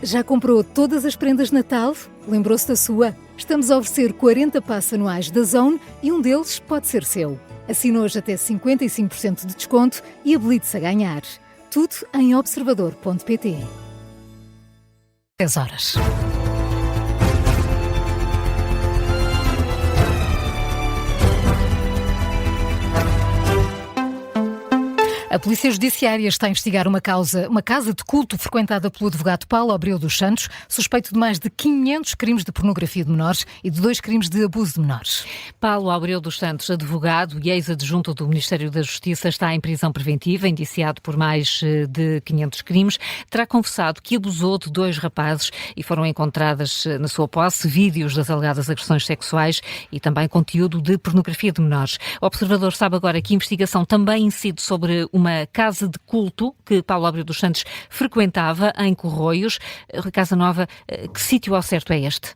Já comprou todas as prendas de Natal? Lembrou-se da sua? Estamos a oferecer 40 passes anuais da Zone e um deles pode ser seu. Assine hoje até 55% de desconto e habilite-se a ganhar. Tudo em observador.pt. 10 horas. A Polícia Judiciária está a investigar uma casa de culto frequentada pelo advogado Paulo Abreu dos Santos, suspeito de mais de 500 crimes de pornografia de menores e de 2 crimes de abuso de menores. Paulo Abreu dos Santos, advogado e ex-adjunto do Ministério da Justiça, está em prisão preventiva, indiciado por mais de 500 crimes. Terá confessado que abusou de 2 rapazes e foram encontradas na sua posse vídeos das alegadas agressões sexuais e também conteúdo de pornografia de menores. O Observador sabe agora que a investigação também incide sobre uma casa de culto que Paulo Abreu dos Santos frequentava em Corroios. Casa Nova, que sítio ao certo é este?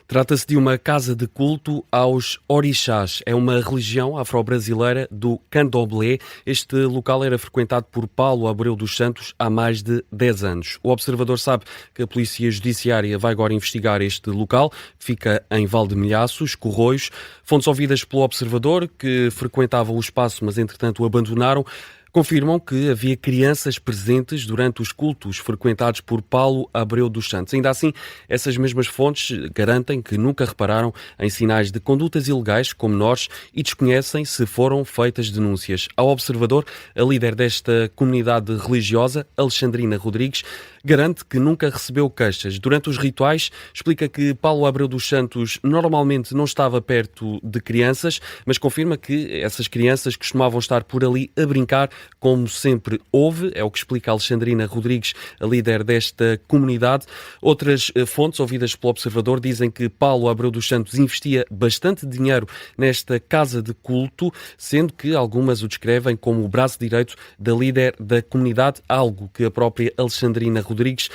Trata-se de uma casa de culto aos orixás. É uma religião afro-brasileira do candomblé. Este local era frequentado por Paulo Abreu dos Santos há mais de 10 anos. O Observador sabe que a Polícia Judiciária vai agora investigar este local. Fica em Valdemilhaços, Corroios. Fontes ouvidas pelo Observador, que frequentavam o espaço, mas entretanto o abandonaram, confirmam que havia crianças presentes durante os cultos frequentados por Paulo Abreu dos Santos. Ainda assim, essas mesmas fontes garantem que nunca repararam em sinais de condutas ilegais com menores e desconhecem se foram feitas denúncias. Ao Observador, a líder desta comunidade religiosa, Alexandrina Rodrigues, garante que nunca recebeu queixas. Durante os rituais, explica que Paulo Abreu dos Santos normalmente não estava perto de crianças, mas confirma que essas crianças costumavam estar por ali a brincar, como sempre houve. É o que explica Alexandrina Rodrigues, a líder desta comunidade. Outras fontes ouvidas pelo Observador dizem que Paulo Abreu dos Santos investia bastante dinheiro nesta casa de culto, sendo que algumas o descrevem como o braço direito da líder da comunidade, algo que a própria Alexandrina Rodrigues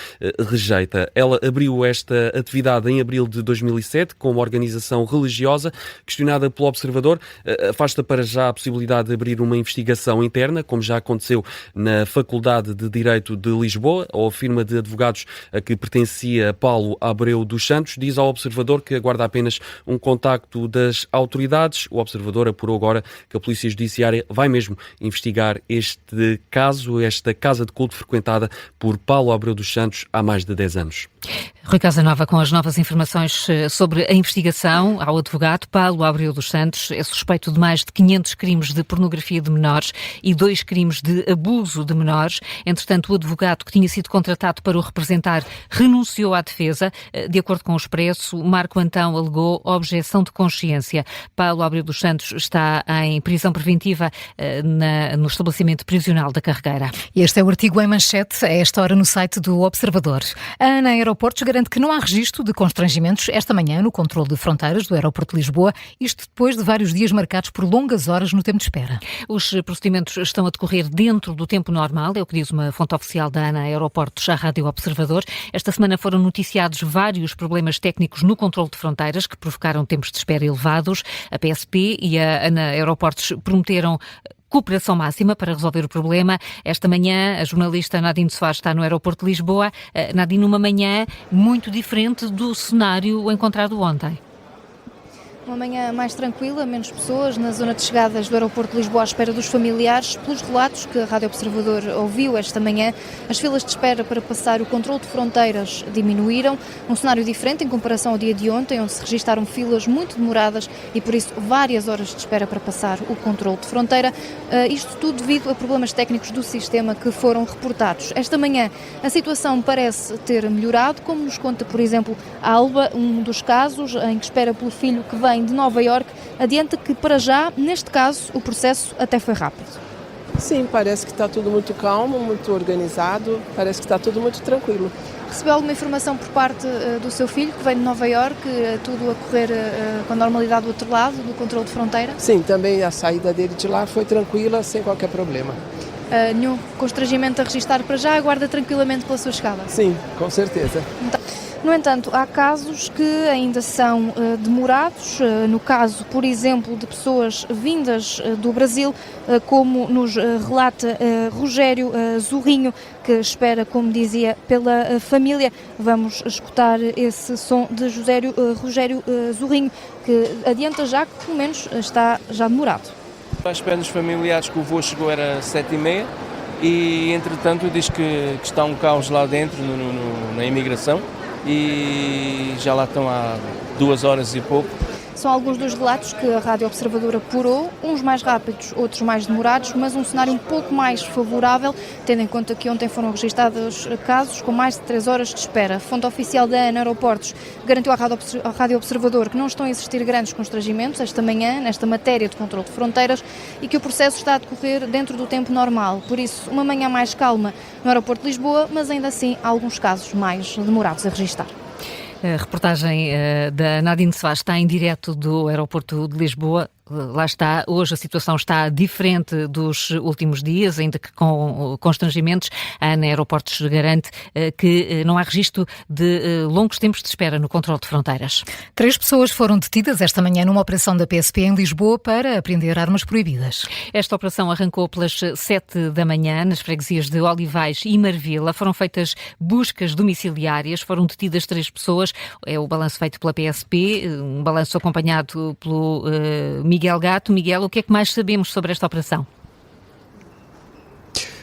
rejeita. Ela abriu esta atividade em abril de 2007 como organização religiosa. Questionada pelo Observador, afasta para já a possibilidade de abrir uma investigação interna, como já aconteceu na Faculdade de Direito de Lisboa, ou a firma de advogados a que pertencia Paulo Abreu dos Santos. Diz ao Observador que aguarda apenas um contacto das autoridades. O Observador apurou agora que a Polícia Judiciária vai mesmo investigar este caso, esta casa de culto frequentada por Paulo Abreu dos Santos há mais de 10 anos. Rui Casanova com as novas informações sobre a investigação. Ao advogado Paulo Abreu dos Santos, é suspeito de mais de 500 crimes de pornografia de menores e 2 crimes de abuso de menores. Entretanto, o advogado que tinha sido contratado para o representar renunciou à defesa. De acordo com o Expresso, Marco Antão alegou objeção de consciência. Paulo Abreu dos Santos está em prisão preventiva no estabelecimento prisional da Carregueira. Este é o artigo em manchete a esta hora no site do Observador. A ANA Aeroportos garante que não há registro de constrangimentos esta manhã no controle de fronteiras do aeroporto de Lisboa, isto depois de vários dias marcados por longas horas no tempo de espera. Os procedimentos estão a decorrer dentro do tempo normal, é o que diz uma fonte oficial da ANA Aeroportos à Rádio Observador. Esta semana foram noticiados vários problemas técnicos no controle de fronteiras que provocaram tempos de espera elevados. A PSP e a ANA Aeroportos prometeram cooperação máxima para resolver o problema. Esta manhã, a jornalista Nadine Soares está no aeroporto de Lisboa. Nadine, numa manhã muito diferente do cenário encontrado ontem. Uma manhã mais tranquila, menos pessoas na zona de chegadas do aeroporto de Lisboa à espera dos familiares. Pelos relatos que a Rádio Observador ouviu esta manhã, as filas de espera para passar o controle de fronteiras diminuíram. Um cenário diferente em comparação ao dia de ontem, onde se registaram filas muito demoradas e, por isso, várias horas de espera para passar o controle de fronteira. Isto tudo devido a problemas técnicos do sistema que foram reportados. Esta manhã a situação parece ter melhorado, como nos conta, por exemplo, a Alba, um dos casos em que espera pelo filho que vem de Nova Iorque, adianta que para já, neste caso, o processo até foi rápido. Sim, parece que está tudo muito calmo, muito organizado, parece que está tudo muito tranquilo. Recebeu alguma informação por parte do seu filho, que vem de Nova Iorque, tudo a correr com a normalidade do outro lado, do controle de fronteira? Sim, também a saída dele de lá foi tranquila, sem qualquer problema. Nenhum constrangimento a registrar para já, aguarda tranquilamente pela sua chegada? Sim, com certeza. Então, No entanto, há casos que ainda são demorados, no caso, por exemplo, de pessoas vindas do Brasil, como nos relata Rogério Zorrinho, que espera, como dizia, pela família. Vamos escutar esse som de Rogério Zorrinho, que adianta já que, pelo menos, está já demorado. À espera dos familiares, que o voo chegou era 7h30 e, entretanto, diz que está um caos lá dentro na imigração e já lá estão há 2 horas e pouco. São alguns dos relatos que a Rádio Observador apurou, uns mais rápidos, outros mais demorados, mas um cenário um pouco mais favorável, tendo em conta que ontem foram registados casos com mais de 3 horas de espera. A fonte oficial da ANA Aeroportos garantiu à Rádio Observador que não estão a existir grandes constrangimentos esta manhã, nesta matéria de controle de fronteiras, e que o processo está a decorrer dentro do tempo normal. Por isso, uma manhã mais calma no aeroporto de Lisboa, mas ainda assim há alguns casos mais demorados a registar. A reportagem da Nadine Soares está em direto do aeroporto de Lisboa. Lá está, hoje a situação está diferente dos últimos dias, ainda que com constrangimentos. A ANA Aeroportos garante que não há registro de longos tempos de espera no controle de fronteiras. 3 pessoas foram detidas esta manhã numa operação da PSP em Lisboa para apreender armas proibidas. Esta operação arrancou pelas 7 da manhã nas freguesias de Olivais e Marvila. Foram feitas buscas domiciliárias, foram detidas 3 pessoas. É o balanço feito pela PSP, um balanço acompanhado pelo Miguel Gato. Miguel, o que é que mais sabemos sobre esta operação?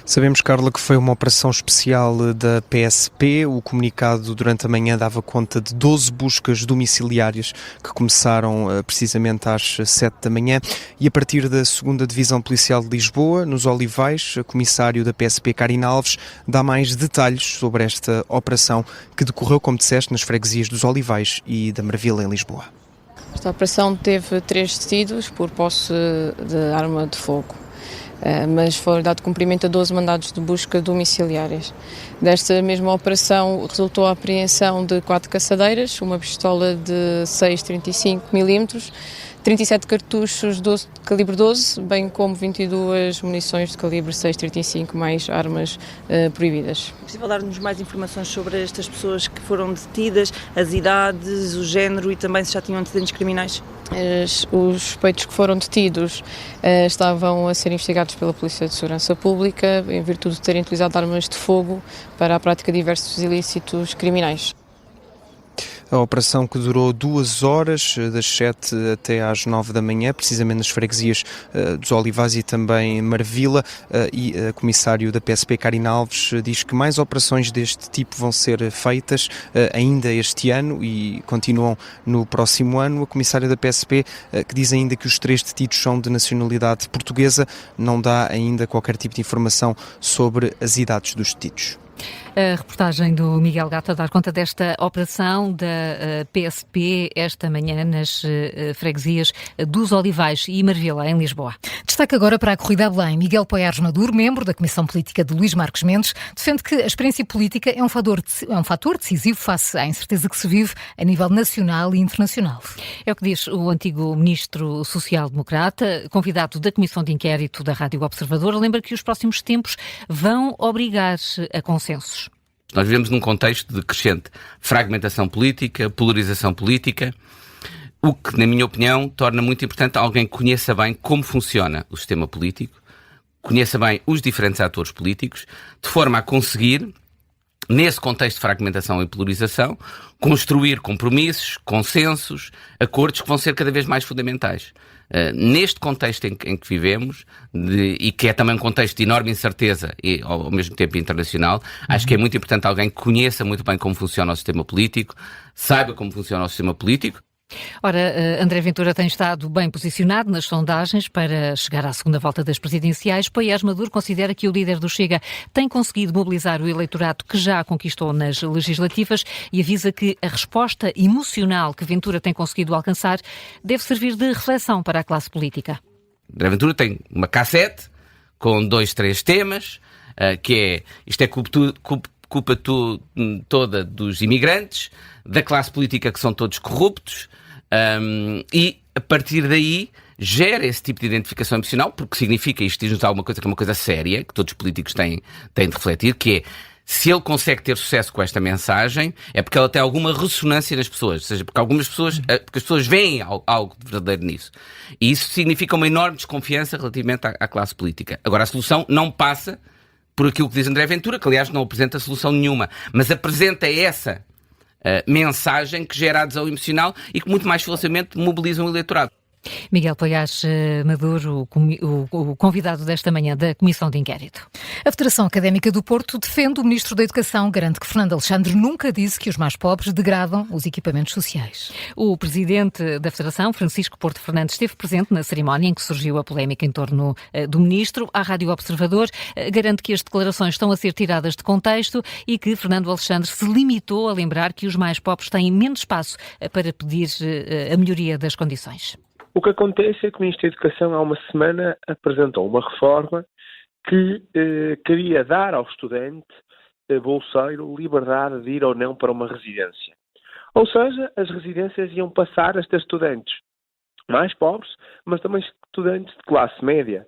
Sabemos, Carla, que foi uma operação especial da PSP. O comunicado durante a manhã dava conta de 12 buscas domiciliárias que começaram precisamente às 7 da manhã e a partir da 2ª Divisão Policial de Lisboa, nos Olivais, o comissário da PSP, Karina Alves, dá mais detalhes sobre esta operação que decorreu, como disseste, nas freguesias dos Olivais e da Marvila, em Lisboa. Esta operação teve 3 detidos por posse de arma de fogo, mas foi dado cumprimento a 12 mandados de busca domiciliárias. Desta mesma operação resultou a apreensão de 4 caçadeiras, uma pistola de 6,35 mm, 37 cartuchos de calibre 12, bem como 22 munições de calibre 6,35, mais armas proibidas. É possível dar-nos mais informações sobre estas pessoas que foram detidas, as idades, o género e também se já tinham antecedentes criminais? Os suspeitos que foram detidos estavam a ser investigados pela Polícia de Segurança Pública em virtude de terem utilizado armas de fogo para a prática de diversos ilícitos criminais. A operação que durou 2 horas, das 7 até às 9 da manhã, precisamente nas freguesias dos Olivais e também Marvila, e o comissário da PSP, Karina Alves, diz que mais operações deste tipo vão ser feitas ainda este ano e continuam no próximo ano. A comissária da PSP, que diz ainda que os 3 detidos são de nacionalidade portuguesa, não dá ainda qualquer tipo de informação sobre as idades dos detidos. A reportagem do Miguel Gato a dar conta desta operação da PSP esta manhã nas freguesias dos Olivais e Marvila, em Lisboa. Destaque agora para a corrida a Belém. Miguel Poiares Maduro, membro da Comissão Política de Luís Marques Mendes, defende que a experiência política é um fator decisivo face à incerteza que se vive a nível nacional e internacional. É o que diz o antigo ministro social-democrata, convidado da Comissão de Inquérito da Rádio Observador. Lembra que os próximos tempos vão obrigar a consensos. Nós vivemos num contexto de crescente fragmentação política, polarização política, o que, na minha opinião, torna muito importante alguém que conheça bem como funciona o sistema político, conheça bem os diferentes atores políticos, de forma a conseguir, nesse contexto de fragmentação e polarização, construir compromissos, consensos, acordos que vão ser cada vez mais fundamentais. Neste contexto em que vivemos, e que é também um contexto de enorme incerteza e ao mesmo tempo internacional, acho que é muito importante alguém que conheça muito bem como funciona o sistema político, saiba como funciona o sistema político. Ora, André Ventura tem estado bem posicionado nas sondagens para chegar à segunda volta das presidenciais. Poiares Maduro considera que o líder do Chega tem conseguido mobilizar o eleitorado que já conquistou nas legislativas e avisa que a resposta emocional que Ventura tem conseguido alcançar deve servir de reflexão para a classe política. André Ventura tem uma cassete com 2, 3 temas, que é isto é culpa toda dos imigrantes, da classe política que são todos corruptos, e a partir daí gera esse tipo de identificação emocional, porque significa, isto diz-nos alguma coisa que é uma coisa séria, que todos os políticos têm de refletir, que é, Se ele consegue ter sucesso com esta mensagem, é porque ela tem alguma ressonância nas pessoas, ou seja, porque porque as pessoas veem algo de verdadeiro nisso. E isso significa uma enorme desconfiança relativamente à classe política. Agora, a solução não passa por aquilo que diz André Ventura, que aliás não apresenta solução nenhuma, mas apresenta essa mensagem que gera adesão emocional e que muito mais facilmente mobiliza um eleitorado. Miguel Poiás Maduro, o convidado desta manhã da Comissão de Inquérito. A Federação Académica do Porto defende o Ministro da Educação, garante que Fernando Alexandre nunca disse que os mais pobres degradam os equipamentos sociais. O presidente da Federação, Francisco Porto Fernandes, esteve presente na cerimónia em que surgiu a polémica em torno do Ministro. À Rádio Observador, garante que as declarações estão a ser tiradas de contexto e que Fernando Alexandre se limitou a lembrar que os mais pobres têm menos espaço para pedir a melhoria das condições. O que acontece é que o Ministro da Educação há uma semana apresentou uma reforma que queria dar ao estudante bolseiro liberdade de ir ou não para uma residência. Ou seja, as residências iam passar a ter estudantes mais pobres, mas também estudantes de classe média.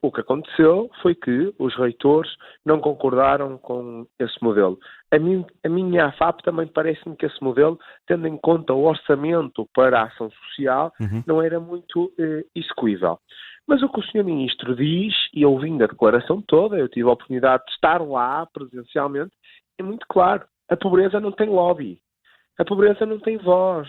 O que aconteceu foi que os reitores não concordaram com esse modelo. A minha AFAP também parece-me que esse modelo, tendo em conta o orçamento para a ação social, não era muito execuível. Mas o que o Sr. Ministro diz, e ouvindo a declaração toda, eu tive a oportunidade de estar lá presencialmente, é muito claro. A pobreza não tem lobby. A pobreza não tem voz.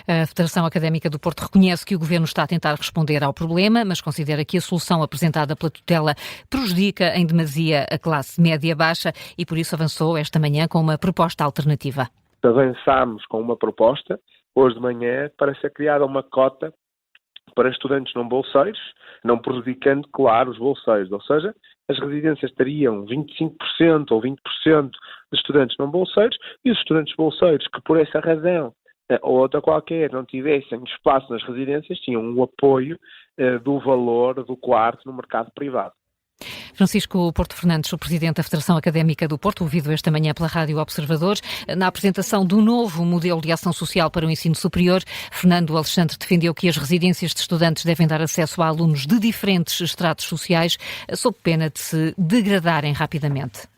A Federação Académica do Porto reconhece que o Governo está a tentar responder ao problema, mas considera que a solução apresentada pela tutela prejudica em demasia a classe média-baixa e por isso avançou esta manhã com uma proposta alternativa. Avançámos com uma proposta, hoje de manhã, para ser criada uma cota para estudantes não bolseiros, não prejudicando, claro, os bolseiros. Ou seja, as residências teriam 25% ou 20% de estudantes não bolseiros e os estudantes bolseiros que, por essa razão ou outra qualquer, não tivessem espaço nas residências, tinham um apoio do valor do quarto no mercado privado. Francisco Porto Fernandes, o presidente da Federação Académica do Porto, ouvido esta manhã pela Rádio Observador, na apresentação do novo modelo de ação social para o ensino superior. Fernando Alexandre defendeu que as residências de estudantes devem dar acesso a alunos de diferentes estratos sociais, sob pena de se degradarem rapidamente.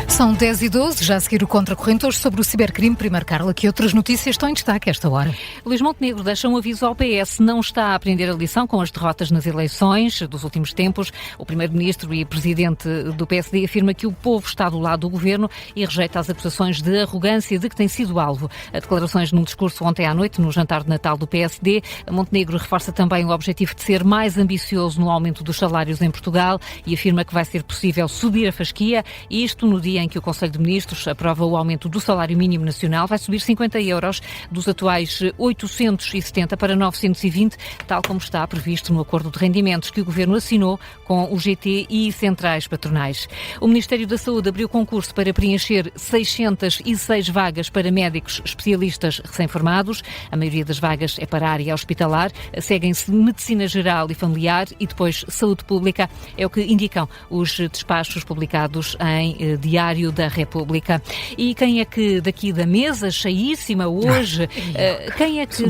São 10h12, já a seguir o Contracorrente, hoje sobre o cibercrime. Primeiro, Carla, que outras notícias estão em destaque a esta hora? Luís Montenegro deixa um aviso ao PS, não está a aprender a lição com as derrotas nas eleições dos últimos tempos. O primeiro-ministro e presidente do PSD afirma que o povo está do lado do governo e rejeita as acusações de arrogância de que tem sido alvo. A declarações num discurso ontem à noite, no jantar de Natal do PSD. Montenegro reforça também o objetivo de ser mais ambicioso no aumento dos salários em Portugal e afirma que vai ser possível subir a fasquia, e isto no dia em que o Conselho de Ministros aprova o aumento do salário mínimo nacional. Vai subir 50 euros dos atuais 870 para 920, tal como está previsto no acordo de rendimentos que o Governo assinou com o GT e centrais patronais. O Ministério da Saúde abriu concurso para preencher 606 vagas para médicos especialistas recém-formados. A maioria das vagas é para a área hospitalar. Seguem-se Medicina Geral e Familiar e depois Saúde Pública. É o que indicam os despachos publicados em Diário da República. E quem é que daqui da mesa cheíssima hoje, quem é que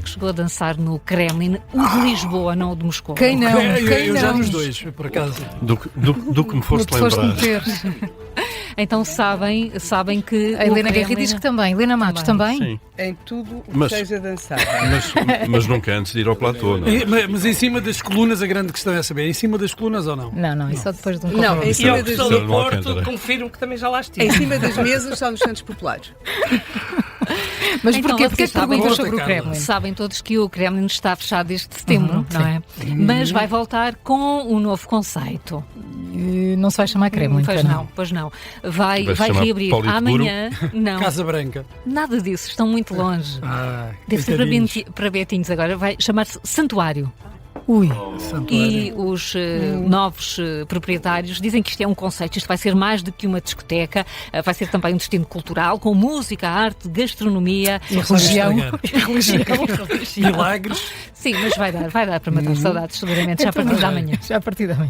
chegou a dançar no Kremlin? O de Lisboa, não o de Moscou. Quem não? Eu já nos dois, por acaso. Do que me foste lembrar. Então sabem que a Helena Guerra diz que também. Helena Matos também? Sim. Em tudo o que seja dançar. Mas nunca antes de ir ao platô, não é? Mas em cima das colunas, a grande questão é saber, em cima das colunas ou não? Não, isso só depois de um Não, em cima das mesas. do Porto, confirmo que também já lá estive. Em cima das mesas só nos Santos Populares. Mas então, porquê que perguntas sobre o Kremlin? Sabem todos que o Kremlin está fechado desde setembro, não é? Mas vai voltar com um novo conceito. Não se vai chamar Kremlin, pois não. Vai reabrir amanhã. Não. Casa Branca. Nada disso, estão muito longe. Deve ser para betinhos agora. Vai chamar-se Santuário. E os novos proprietários dizem que isto é um conceito, isto vai ser mais do que uma discoteca, vai ser também um destino cultural, com música, arte, gastronomia e religião. Milagres. Sim, mas vai dar para matar saudades, seguramente, já a partir de amanhã.